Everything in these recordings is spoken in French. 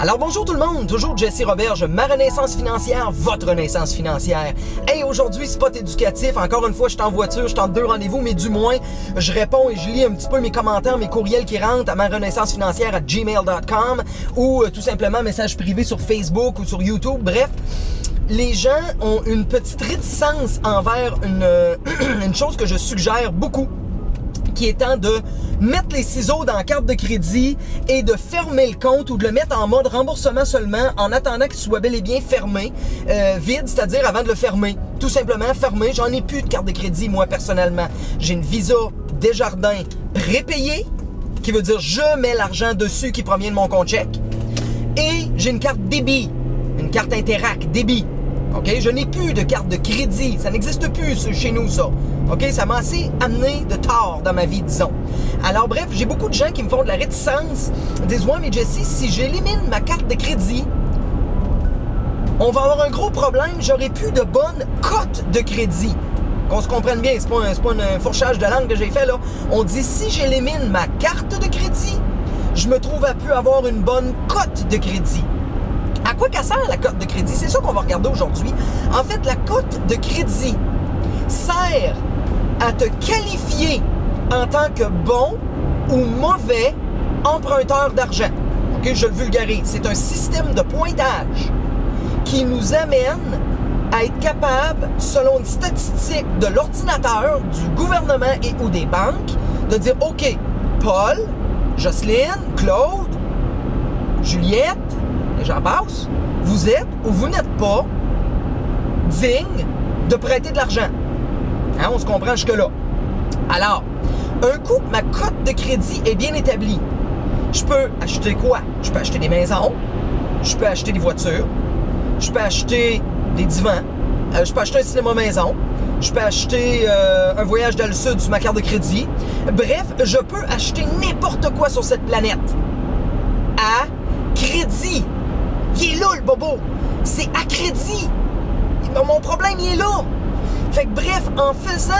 Alors bonjour tout le monde, toujours Jesse Roberge, ma renaissance financière, votre renaissance financière. Hey, aujourd'hui spot éducatif, encore une fois je suis en voiture, je suis en 2 rendez-vous, mais du moins je réponds et je lis un petit peu mes commentaires, mes courriels qui rentrent à ma renaissance financière à gmail.com ou tout simplement message privé sur Facebook ou sur YouTube, bref. Les gens ont une petite réticence envers une chose que je suggère beaucoup, qui étant de mettre les ciseaux dans la carte de crédit et de fermer le compte ou de le mettre en mode remboursement seulement en attendant qu'il soit bel et bien fermé, vide, c'est-à-dire avant de le fermer. Tout simplement fermé. J'en ai plus de carte de crédit, moi, personnellement. J'ai une Visa Desjardins prépayée, qui veut dire je mets l'argent dessus qui provient de mon compte chèque. Et j'ai une carte débit, une carte Interac débit. OK? Je n'ai plus de carte de crédit. Ça n'existe plus chez nous, ça. OK? Ça m'a assez amené de tort dans ma vie, disons. Alors, bref, j'ai beaucoup de gens qui me font de la réticence. Ils disent, ouais, mais Jesse, si j'élimine ma carte de crédit, on va avoir un gros problème. J'aurai plus de bonne cote de crédit. Qu'on se comprenne bien, c'est pas un fourchage de langue que j'ai fait, là. On dit, si j'élimine ma carte de crédit, je me trouve à plus avoir une bonne cote de crédit. À quoi qu'elle sert la cote de crédit? C'est ça qu'on va regarder aujourd'hui. En fait, la cote de crédit sert à te qualifier en tant que bon ou mauvais emprunteur d'argent. OK, je le vulgarise. C'est un système de pointage qui nous amène à être capable, selon une statistique de l'ordinateur, du gouvernement et ou des banques, de dire, OK, Paul, Jocelyne, Claude, Juliette, et j'en passe, vous êtes ou vous n'êtes pas digne de prêter de l'argent. Hein, on se comprend jusque-là. Alors, un coup que ma cote de crédit est bien établie, je peux acheter quoi? Je peux acheter des maisons, je peux acheter des voitures, je peux acheter des divans, je peux acheter un cinéma maison, je peux acheter un voyage dans le sud sur ma carte de crédit. Bref, je peux acheter n'importe quoi sur cette planète à crédit. Il est là, le bobo. C'est à crédit. Mon problème, il est là. Fait que bref, en faisant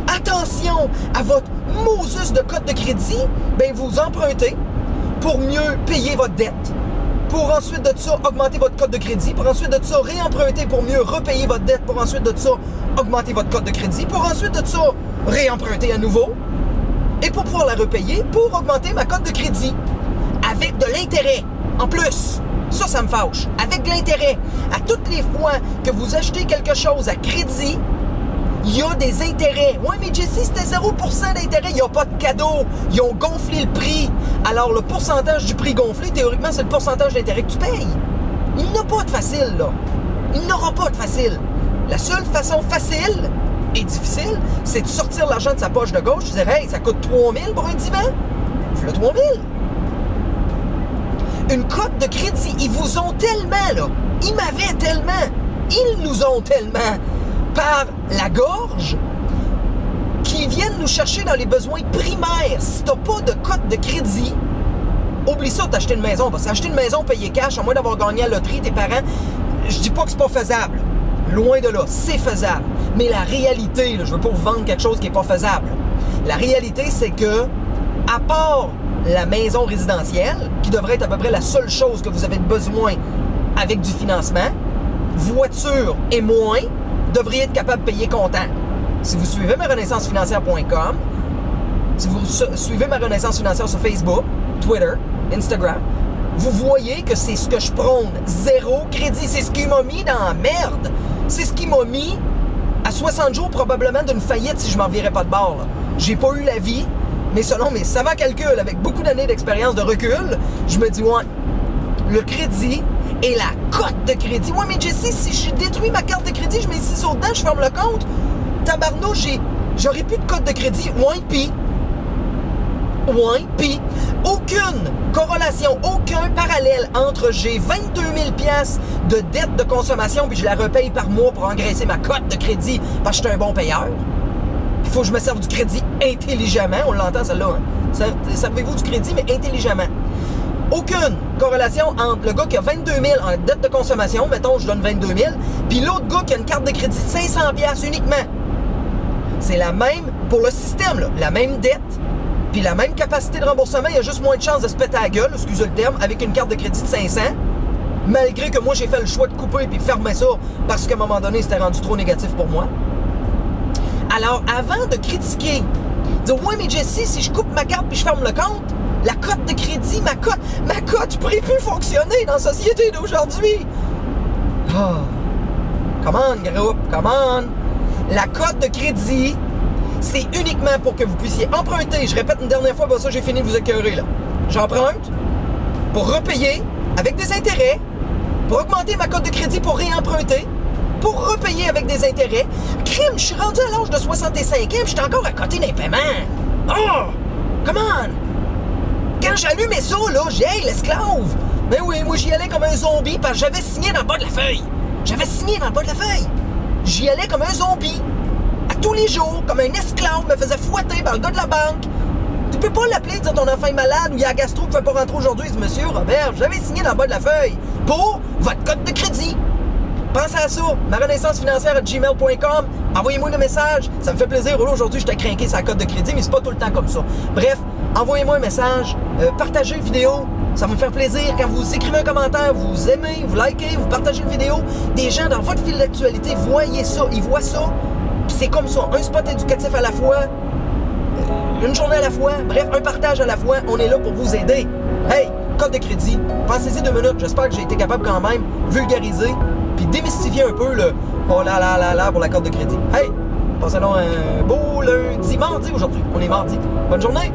attention à votre Moses de cote de crédit, ben vous empruntez pour mieux payer votre dette. Pour ensuite de ça, augmenter votre cote de crédit. Pour ensuite de ça, réemprunter pour mieux repayer votre dette. Pour ensuite de ça, augmenter votre cote de crédit. Pour ensuite de ça, réemprunter à nouveau. Et pour pouvoir la repayer, pour augmenter ma cote de crédit. Avec de l'intérêt. En plus. Ça me fâche. Avec de l'intérêt. À toutes les fois que vous achetez quelque chose à crédit, il y a des intérêts. Ouais, mais Jesse, c'était 0% d'intérêt. Il n'y a pas de cadeau. Ils ont gonflé le prix. Alors, le pourcentage du prix gonflé, théoriquement, c'est le pourcentage d'intérêt que tu payes. Il n'y a pas de facile, là. Il n'aura pas de facile. La seule façon facile et difficile, c'est de sortir l'argent de sa poche de gauche. Je dirais, hey, ça coûte 3 000 pour un divan. Fais-le 3 000. Une cote de crédit, ils vous ont tellement, là, ils m'avaient tellement, ils nous ont tellement par la gorge qu'ils viennent nous chercher dans les besoins primaires. Si t'as pas de cote de crédit, oublie ça d'acheter une maison, parce qu'acheter une maison payée cash, à moins d'avoir gagné à la loterie, tes parents, je dis pas que c'est pas faisable. Loin de là, c'est faisable. Mais la réalité, là, je veux pas vous vendre quelque chose qui est pas faisable. La réalité, c'est que, à part la maison résidentielle, qui devrait être à peu près la seule chose que vous avez besoin avec du financement, voiture et moins, devriez être capable de payer comptant. Si vous suivez ma renaissancefinancière.com, si vous suivez ma renaissance financière sur Facebook, Twitter, Instagram, vous voyez que c'est ce que je prône. Zéro crédit. C'est ce qui m'a mis dans la merde. C'est ce qui m'a mis à 60 jours probablement d'une faillite si je m'en virais pas de bord. Là. J'ai pas eu la vie. Mais selon mes savants calculs, avec beaucoup d'années d'expérience de recul, je me dis, ouais, le crédit et la cote de crédit. Ouais, mais Jesse, si je détruis ma carte de crédit, je mets 6 autres dedans, je ferme le compte. Tabarnouche, j'aurai plus de cote de crédit. Ouais, pis. Aucune corrélation, aucun parallèle entre j'ai 22 000 $ de dette de consommation puis je la repaye par mois pour engraisser ma cote de crédit parce que je suis un bon payeur. Il faut que je me serve du crédit intelligemment. On l'entend, celle-là. Hein? Servez-vous du crédit, mais intelligemment. Aucune corrélation entre le gars qui a 22 000 en dette de consommation, mettons, je donne 22 000, puis l'autre gars qui a une carte de crédit de 500 $ uniquement. C'est la même, pour le système, là, la même dette, puis la même capacité de remboursement. Il y a juste moins de chances de se péter à la gueule, excusez le terme, avec une carte de crédit de 500 malgré que moi j'ai fait le choix de couper puis fermer ça parce qu'à un moment donné c'était rendu trop négatif pour moi. Alors avant de critiquer, dire ouais mais Jesse, si je coupe ma carte puis je ferme le compte, la cote de crédit, ma cote pourrait plus fonctionner dans la société d'aujourd'hui. Oh. Come on groupe, come on. La cote de crédit, c'est uniquement pour que vous puissiez emprunter. Je répète une dernière fois, ça j'ai fini de vous écœurer là. J'emprunte pour repayer avec des intérêts, pour augmenter ma cote de crédit pour réemprunter, pour repayer avec des intérêts. Crime, je suis rendu à l'âge de 65 ans, je suis encore à côté d'un paiement. Oh! Come on! Quand j'allumais ça, là, j'ai hey, l'esclave! Ben oui, moi j'y allais comme un zombie parce que j'avais signé dans le bas de la feuille. J'avais signé dans le bas de la feuille. J'y allais comme un zombie. À tous les jours, comme un esclave, me faisait fouetter par le gars de la banque. Tu peux pas l'appeler, dire ton enfant est malade ou il y a la gastro qui ne peut pas rentrer aujourd'hui. Il dit, Monsieur Robert, j'avais signé dans le bas de la feuille pour votre cote de crédit. Pensez à ça, marenaissancefinancière@gmail.com. Envoyez-moi un message, ça me fait plaisir. Aujourd'hui, je t'ai craqué sa cote de crédit, mais c'est pas tout le temps comme ça. Bref, envoyez-moi un message, partagez la vidéo. Ça va me faire plaisir quand vous écrivez un commentaire, vous aimez, vous likez, vous partagez une vidéo. Des gens dans votre fil d'actualité, voyez ça, ils voient ça. Puis c'est comme ça, un spot éducatif à la fois, une journée à la fois, bref, un partage à la fois. On est là pour vous aider. Hey, code de crédit, pensez-y 2 minutes. J'espère que j'ai été capable quand même vulgariser puis démystifier un peu le oh là là là là pour la carte de crédit. Hey, passez donc un beau lundi, mardi aujourd'hui. On est mardi. Bonne journée!